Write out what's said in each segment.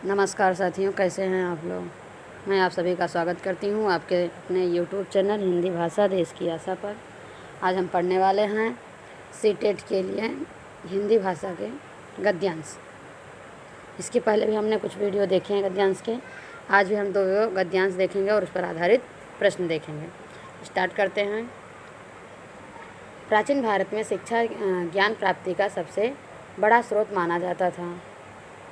नमस्कार साथियों, कैसे हैं आप लोग। मैं आप सभी का स्वागत करती हूं आपके अपने यूट्यूब चैनल हिंदी भाषा देश की आशा पर। आज हम पढ़ने वाले हैं सीटेट के लिए हिंदी भाषा के गद्यांश। इसके पहले भी हमने कुछ वीडियो देखे हैं गद्यांश के। आज भी हम 2 गद्यांश देखेंगे और उस पर आधारित प्रश्न देखेंगे। स्टार्ट करते हैं। प्राचीन भारत में शिक्षा ज्ञान प्राप्ति का सबसे बड़ा स्रोत माना जाता था।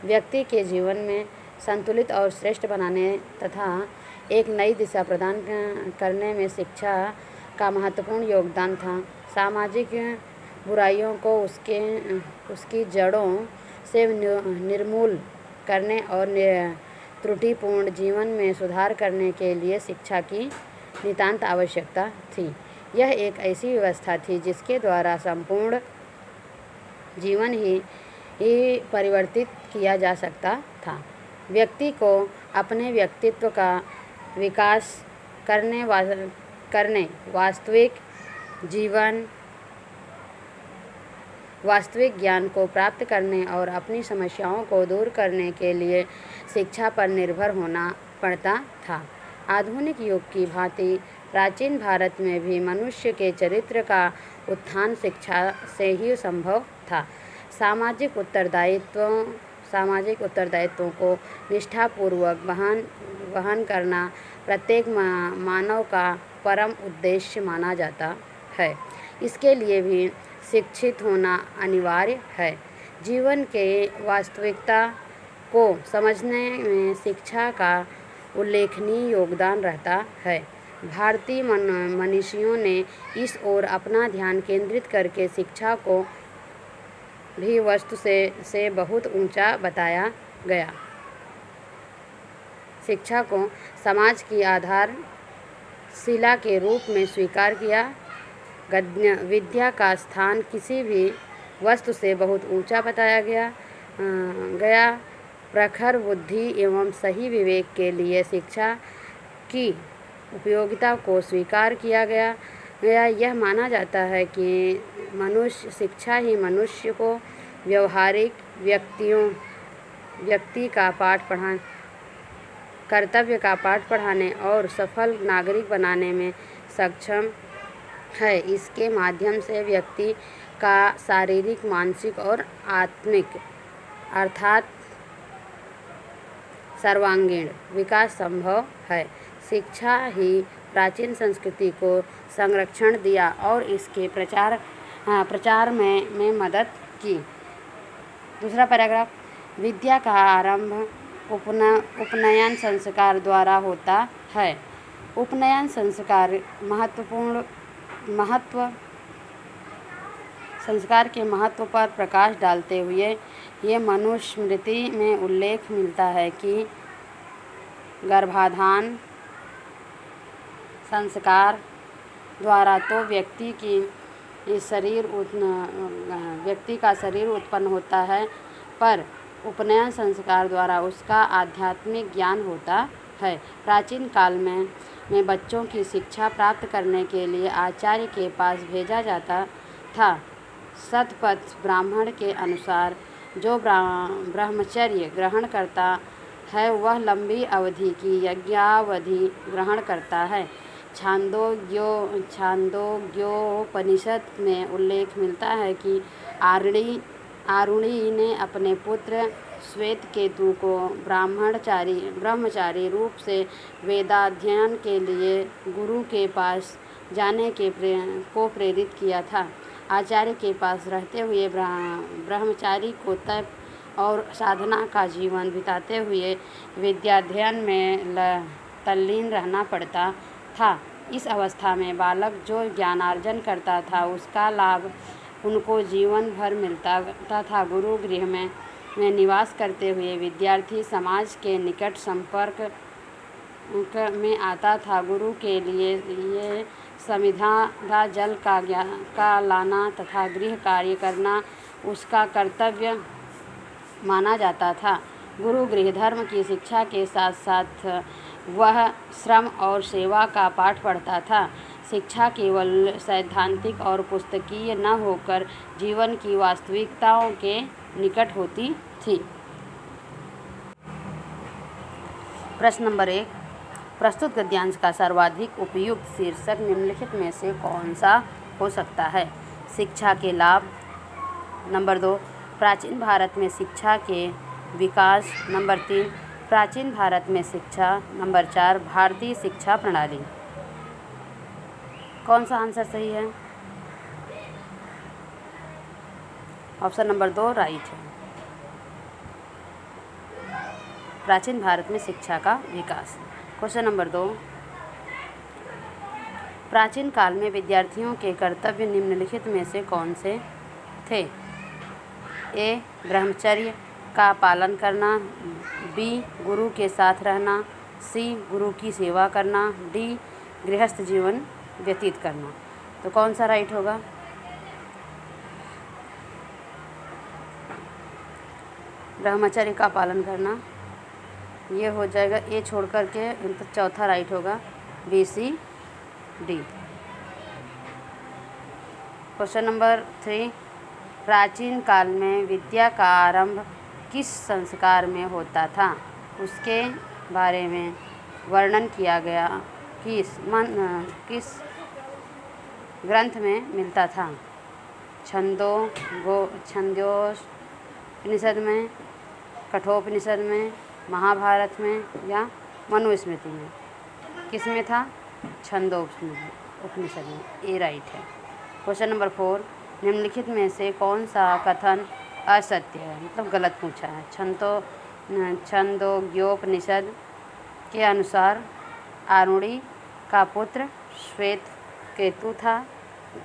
व्यक्ति के जीवन में संतुलित और श्रेष्ठ बनाने तथा एक नई दिशा प्रदान करने में शिक्षा का महत्वपूर्ण योगदान था। सामाजिक बुराइयों को उसकी जड़ों से निर्मूल करने और त्रुटिपूर्ण जीवन में सुधार करने के लिए शिक्षा की नितांत आवश्यकता थी। यह एक ऐसी व्यवस्था थी जिसके द्वारा संपूर्ण जीवन ही परिवर्तित किया जा सकता था। व्यक्ति को अपने व्यक्तित्व का विकास करने वास्तविक ज्ञान को प्राप्त करने और अपनी समस्याओं को दूर करने के लिए शिक्षा पर निर्भर होना पड़ता था। आधुनिक युग की भांति प्राचीन भारत में भी मनुष्य के चरित्र का उत्थान शिक्षा से ही संभव था। सामाजिक उत्तरदायित्वों को निष्ठापूर्वक वहन करना प्रत्येक मानव का परम उद्देश्य माना जाता है। इसके लिए भी शिक्षित होना अनिवार्य है। जीवन के वास्तविकता को समझने में शिक्षा का उल्लेखनीय योगदान रहता है। भारतीय मनीषियों ने इस ओर अपना ध्यान केंद्रित करके शिक्षा को भी वस्तु से बहुत ऊंचा बताया गया। शिक्षा को समाज की आधारशिला के रूप में स्वीकार किया। विद्या का स्थान किसी भी वस्तु से बहुत ऊंचा बताया गया। प्रखर बुद्धि एवं सही विवेक के लिए शिक्षा की उपयोगिता को स्वीकार किया गया। यह माना जाता है कि शिक्षा ही मनुष्य को व्यवहारिक कर्तव्य का पाठ पढ़ाने और सफल नागरिक बनाने में सक्षम है। इसके माध्यम से व्यक्ति का शारीरिक, मानसिक और आत्मिक अर्थात सर्वांगीण विकास संभव है। शिक्षा ही प्राचीन संस्कृति को संरक्षण दिया और इसके प्रचार में मदद की। दूसरा पैराग्राफ। विद्या का आरंभ उपनयन संस्कार द्वारा होता है। उपनयन संस्कार के महत्व पर प्रकाश डालते हुए ये मनुस्मृति में उल्लेख मिलता है कि गर्भाधान संस्कार द्वारा तो व्यक्ति का शरीर उत्पन्न होता है, पर उपनयन संस्कार द्वारा उसका आध्यात्मिक ज्ञान होता है। प्राचीन काल में बच्चों की शिक्षा प्राप्त करने के लिए आचार्य के पास भेजा जाता था। शतपथ ब्राह्मण के अनुसार जो ब्रह्मचर्य ग्रहण करता है वह लंबी अवधि की यज्ञावधि ग्रहण करता है। छांदोग्योपनिषद में उल्लेख मिलता है कि आरुणि ने अपने पुत्र श्वेतकेतु को ब्रह्मचारी रूप से वेदाध्ययन के लिए गुरु के पास जाने को प्रेरित किया था। आचार्य के पास रहते हुए ब्रह्मचारी को तप और साधना का जीवन बिताते हुए विद्याध्ययन में तल्लीन रहना पड़ता था। इस अवस्था में बालक जो ज्ञानार्जन करता था उसका लाभ उनको जीवन भर मिलता था। गुरु गृह में निवास करते हुए विद्यार्थी समाज के निकट संपर्क में आता था। गुरु के लिए ये समिधा जल का लाना तथा गृह कार्य करना उसका कर्तव्य माना जाता था। गुरु गृह धर्म की शिक्षा के साथ साथ वह श्रम और सेवा का पाठ पढ़ता था। शिक्षा केवल सैद्धांतिक और पुस्तकीय न होकर जीवन की वास्तविकताओं के निकट होती थी। प्रश्न नंबर 1, प्रस्तुत गद्यांश का सर्वाधिक उपयुक्त शीर्षक निम्नलिखित में से कौन सा हो सकता है? शिक्षा के लाभ। नंबर 2, प्राचीन भारत में शिक्षा के विकास। नंबर 3, प्राचीन भारत में शिक्षा। नंबर 4, भारतीय शिक्षा प्रणाली। कौन सा आंसर सही है? ऑप्शन नंबर 2 राइट है। प्राचीन भारत में शिक्षा का विकास। क्वेश्चन नंबर 2, प्राचीन काल में विद्यार्थियों के कर्तव्य निम्नलिखित में से कौन से थे? ए, ब्रह्मचर्य का पालन करना। बी, गुरु के साथ रहना। सी, गुरु की सेवा करना। डी, गृहस्थ जीवन व्यतीत करना। तो कौन सा राइट होगा? ब्रह्मचर्य का पालन करना, ये हो जाएगा ए छोड़ कर के, तो चौथा राइट होगा बी, सी, डी। क्वेश्चन नंबर 3, प्राचीन काल में विद्या का आरंभ किस संस्कार में होता था? उसके बारे में वर्णन किया गया किस ग्रंथ में मिलता था? छंदोपनिषद में, कठोपनिषद में, महाभारत में या मनुस्मृति में? किस में था? छंदोपनिषद में। ए राइट है। क्वेश्चन नंबर 4, निम्नलिखित में से कौन सा कथन असत्य है, मतलब गलत पूछा है? छंदोग्योपनिषद के अनुसार आरुणि का पुत्र श्वेत केतु था।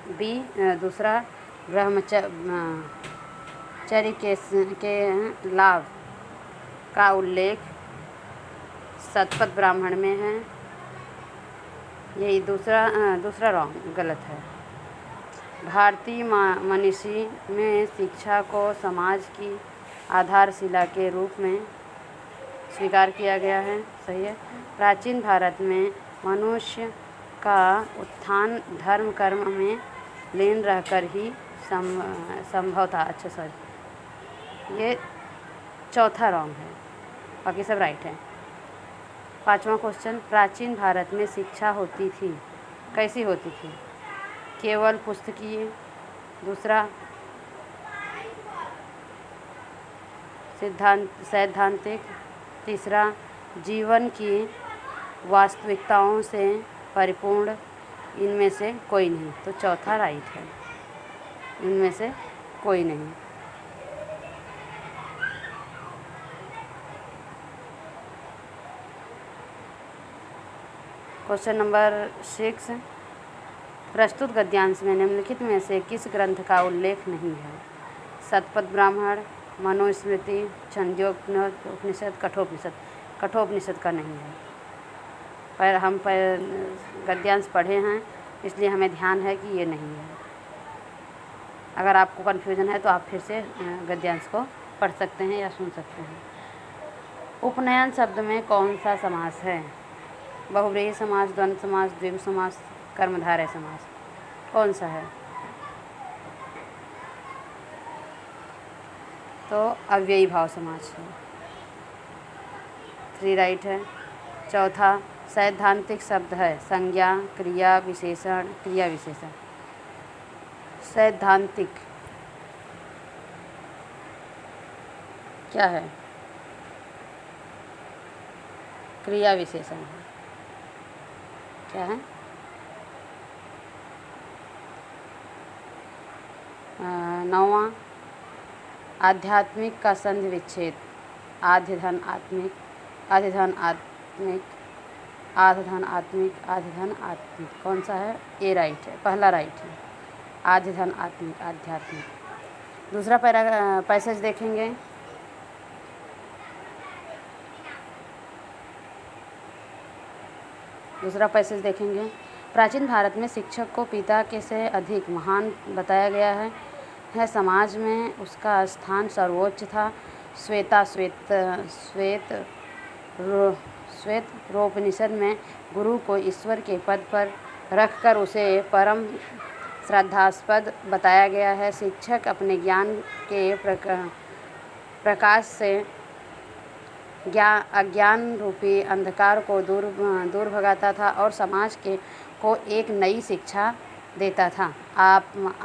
बी, दूसरा, ब्रह्मचर्य के लाभ का उल्लेख शतपथ ब्राह्मण में है। यही दूसरा रॉन्ग, गलत है। भारतीय मनीषी में शिक्षा को समाज की आधारशिला के रूप में स्वीकार किया गया है। सही है। प्राचीन भारत में मनुष्य का उत्थान धर्म कर्म में लीन रहकर ही संभव था। अच्छा सॉरी, ये चौथा रॉन्ग है, बाकी सब राइट है। 5वां क्वेश्चन, प्राचीन भारत में शिक्षा होती थी, कैसी होती थी? केवल पुस्तकीय। दूसरा, सैद्धांतिक। तीसरा, जीवन की वास्तविकताओं से परिपूर्ण। इनमें से कोई नहीं। तो चौथा राइट है, इनमें से कोई नहीं। क्वेश्चन नंबर 6, प्रस्तुत गद्यांश में निम्नलिखित में से किस ग्रंथ का उल्लेख नहीं है? शतपथ ब्राह्मण, मनुस्मृति, छंदोपनिषद, कठोपनिषद। कठोपनिषद का नहीं है, पर हम गद्यांश पढ़े हैं इसलिए हमें ध्यान है कि ये नहीं है। अगर आपको कन्फ्यूजन है तो आप फिर से गद्यांश को पढ़ सकते हैं या सुन सकते हैं। उपनयन शब्द में कौन सा समास है? बहुव्रीहि समास, द्वंद्व समास, द्विगु समास, कर्मधारय समास। कौन सा है? तो अव्ययी भाव समास है। 3 राइट है। चौथा, सैद्धांतिक शब्द है संज्ञा, क्रिया विशेषण, क्रिया विशेषण। सैद्धांतिक क्या है? क्रिया विशेषण है। क्या है? 9वां, आध्यात्मिक का संधि विच्छेद। आधि धन आत्मिक, आधि धन आत्मिक, आधि धन आत्मिक, आधि धन आत्मिक। कौन सा है? ए राइट है, पहला राइट है, आधि धन आत्मिक, आध्यात्मिक। दूसरा पैसेज देखेंगे। दूसरा पैसेज देखेंगे। प्राचीन भारत में शिक्षक को पिता के से अधिक महान बताया गया है। समाज में उसका स्थान सर्वोच्च था। श्वेतरोपनिषद में गुरु को ईश्वर के पद पर रखकर उसे परम श्रद्धास्पद बताया गया है। शिक्षक अपने ज्ञान के प्रकाश से अज्ञान रूपी अंधकार को दूर भगाता था और समाज को एक नई शिक्षा देता था।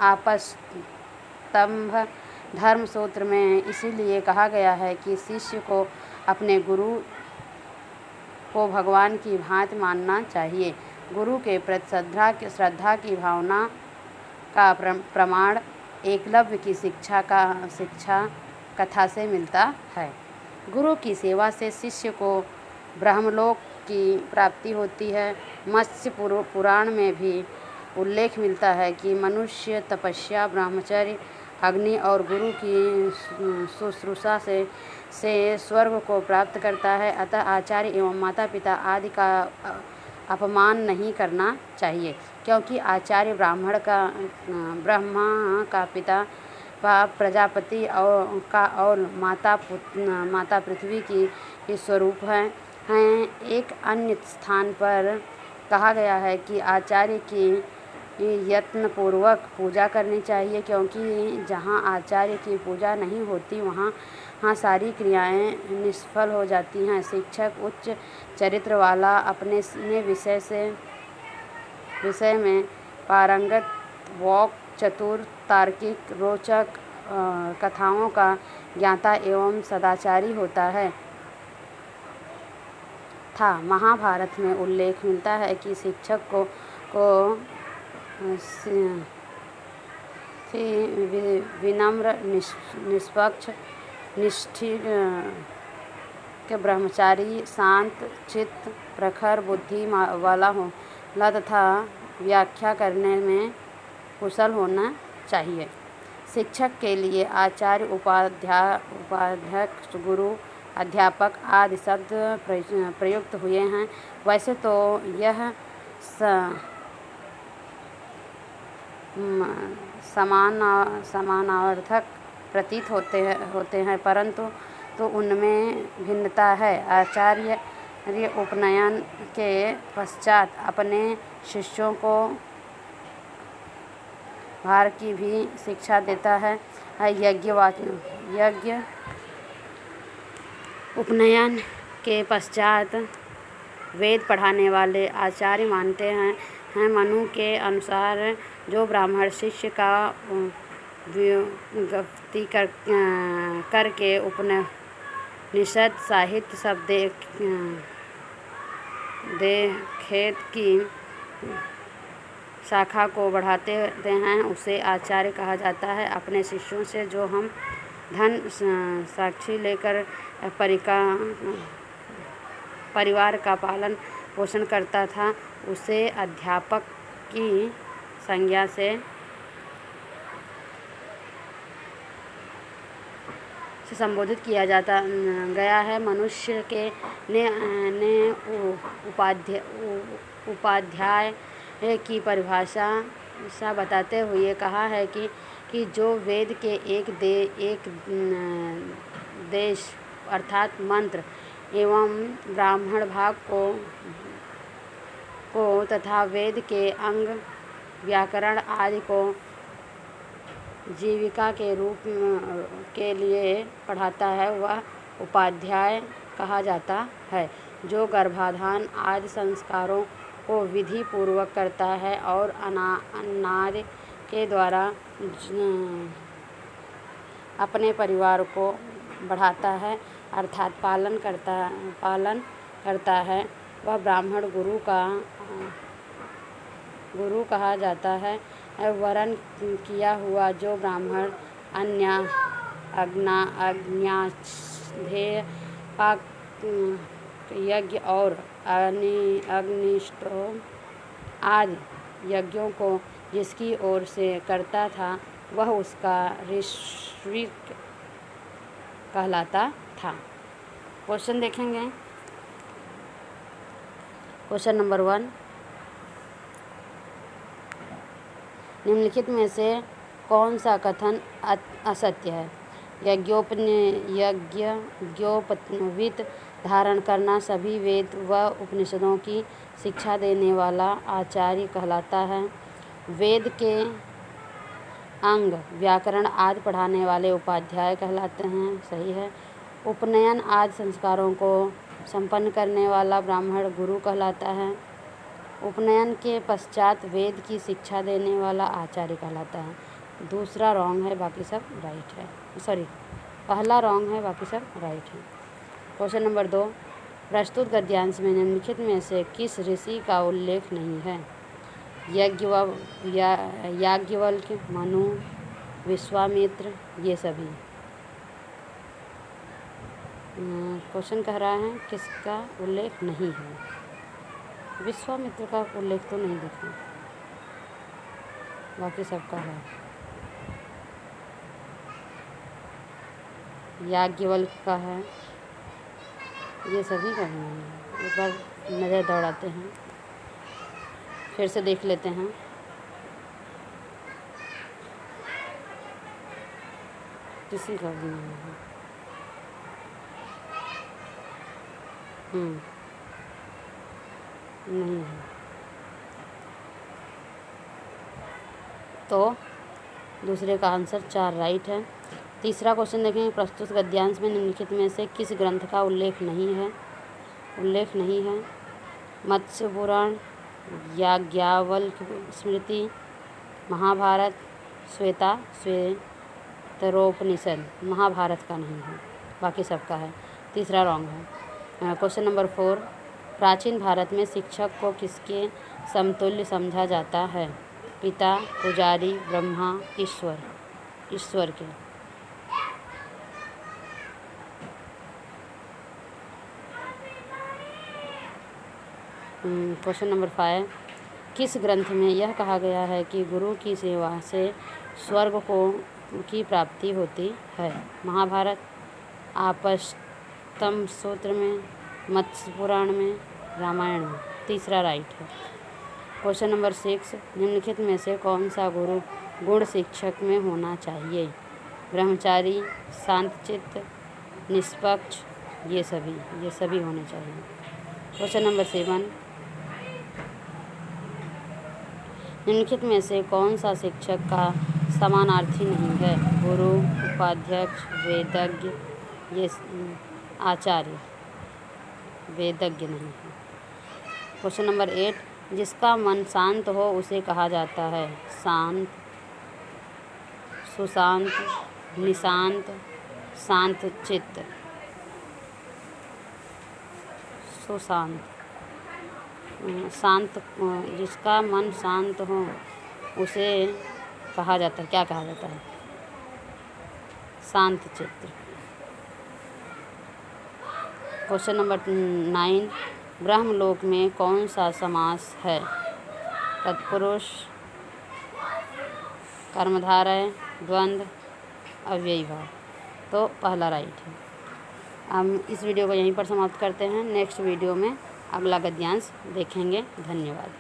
आपस्तंभ धर्म सूत्र में इसीलिए कहा गया है कि शिष्य को अपने गुरु को भगवान की भांति मानना चाहिए। गुरु के प्रति श्रद्धा की भावना का प्रमाण एकलव्य की शिक्षा कथा से मिलता है। गुरु की सेवा से शिष्य को ब्रह्मलोक की प्राप्ति होती है। मत्स्य पुराण में भी उल्लेख मिलता है कि मनुष्य तपस्या, ब्रह्मचर्य, अग्नि और गुरु की शुश्रूषा से स्वर्ग को प्राप्त करता है। अतः आचार्य एवं माता पिता आदि का अपमान नहीं करना चाहिए, क्योंकि आचार्य ब्रह्मा का पिता प्रजापति और माता पृथ्वी की स्वरूप हैं। एक अन्य स्थान पर कहा गया है कि आचार्य की यत्नपूर्वक पूजा करनी चाहिए, क्योंकि जहाँ आचार्य की पूजा नहीं होती वहाँ सारी क्रियाएं निष्फल हो जाती हैं। शिक्षक उच्च चरित्र वाला, अपने विषय में पारंगत, वाक् चतुर, तार्किक, रोचक कथाओं का ज्ञाता एवं सदाचारी होता है था। महाभारत में उल्लेख मिलता है कि शिक्षक को विनम्र, निष्पक्ष, निष्ठिक, ब्रह्मचारी, शांत चित्त, प्रखर बुद्धि वाला तथा व्याख्या करने में कुशल होना चाहिए। शिक्षक के लिए आचार्य, उपाध्यक्ष, गुरु, अध्यापक आदि शब्द प्रयुक्त हुए हैं। वैसे तो यह समानार्थक प्रतीत होते हैं, परंतु उनमें भिन्नता है। आचार्य उपनयन के पश्चात अपने शिष्यों को भार की भी शिक्षा देता है। यज्ञ उपनयन के पश्चात वेद पढ़ाने वाले आचार्य मानते हैं मनु के अनुसार जो ब्राह्मण शिष्य का व्युत्पत्ति करके उपनिषद साहित्य सब खेत की शाखा को बढ़ाते हैं, उसे आचार्य कहा जाता है। अपने शिष्यों से जो हम धन साक्षी लेकर परिवार का पालन पोषण करता था, उसे अध्यापक की संज्ञा से संबोधित किया जाता गया है। मनुष्य ने उपाध्याय की परिभाषा बताते हुए कहा है कि जो वेद के एक देश अर्थात मंत्र एवं ब्राह्मण भाग को तथा वेद के अंग व्याकरण आदि को जीविका के रूप के लिए पढ़ाता है, वह उपाध्याय कहा जाता है। जो गर्भाधान आदि संस्कारों को विधि पूर्वक करता है और अनार्य के द्वारा अपने परिवार को बढ़ाता है अर्थात पालन करता है, वह ब्राह्मण गुरु कहा जाता है। वरण किया हुआ जो ब्राह्मण अग्न्याध्याय, पाक यज्ञ और अग्निष्टोम आदि यज्ञों को जिसकी ओर से करता था, वह उसका ऋत्विक कहलाता था। क्वेश्चन देखेंगे। क्वेश्चन नंबर 1, निम्नलिखित में से कौन सा कथन असत्य है? यज्ञोपवीत धारण करना सभी वेद व उपनिषदों की शिक्षा देने वाला आचार्य कहलाता है। वेद के अंग व्याकरण आदि पढ़ाने वाले उपाध्याय कहलाते हैं। सही है। उपनयन आदि संस्कारों को संपन्न करने वाला ब्राह्मण गुरु कहलाता है। उपनयन के पश्चात वेद की शिक्षा देने वाला आचार्य कहलाता है। दूसरा रॉन्ग है, बाकी सब राइट है। पहला रॉन्ग है, बाकी सब राइट है। क्वेश्चन नंबर 2, प्रस्तुत गद्यांश में निम्नलिखित में से किस ऋषि का उल्लेख नहीं है? याज्ञवल्क्य, मनु, विश्वामित्र, ये सभी। क्वेश्चन कह रहा है किसका उल्लेख नहीं है? विश्वामित्र का उल्लेख तो नहीं दिखा, बाकी सबका है। याज्ञवल्क्य का है, ये सभी का नहीं है। एक बार नज़र दौड़ाते हैं, फिर से देख लेते हैं। किसी का भी नहीं है। नहीं है। तो दूसरे का आंसर 4 राइट है। तीसरा क्वेश्चन देखें, प्रस्तुत गद्यांश में निम्नलिखित में से किस ग्रंथ का उल्लेख नहीं है? मत्स्य पुराण, याज्ञवल्क्य स्मृति, महाभारत, श्वेतरोपनिषद। महाभारत का नहीं है, बाकी सबका है। तीसरा रॉन्ग है। क्वेश्चन नंबर 4, प्राचीन भारत में शिक्षक को किसके समतुल्य समझा जाता है? पिता, पुजारी, ब्रह्मा, ईश्वर के। क्वेश्चन नंबर 5, किस ग्रंथ में यह कहा गया है कि गुरु की सेवा से स्वर्ग की प्राप्ति होती है? महाभारत, आपस्तम्ब सूत्र में, मत्स्य पुराण में, रामायण में। तीसरा राइट है। क्वेश्चन नंबर 6, निम्नलिखित में से कौन सा गुरु गुण शिक्षक में होना चाहिए? ब्रह्मचारी, शांतचित्त, निष्पक्ष, ये सभी होने चाहिए। क्वेश्चन नंबर 7, निम्नलिखित में से कौन सा शिक्षक का समानार्थी नहीं है? गुरु, उपाध्यक्ष, वेदज्ञ, ये आचार्य। वेदज्ञ नहीं है। क्वेश्चन नंबर 8, जिसका मन शांत हो उसे कहा जाता है? शांत, सुशांत, निशांत, शांतचित्त। सुशांत। शांत, जिसका मन शांत हो उसे कहा जाता है, क्या कहा जाता है? शांतचित्त। क्वेश्चन नंबर 9, ब्रह्मलोक में कौन सा समास है? तत्पुरुष, कर्मधारय, द्वंद्व, अव्ययीभाव। तो पहला राइट है। हम इस वीडियो को यहीं पर समाप्त करते हैं। नेक्स्ट वीडियो में अगला गद्यांश देखेंगे। धन्यवाद।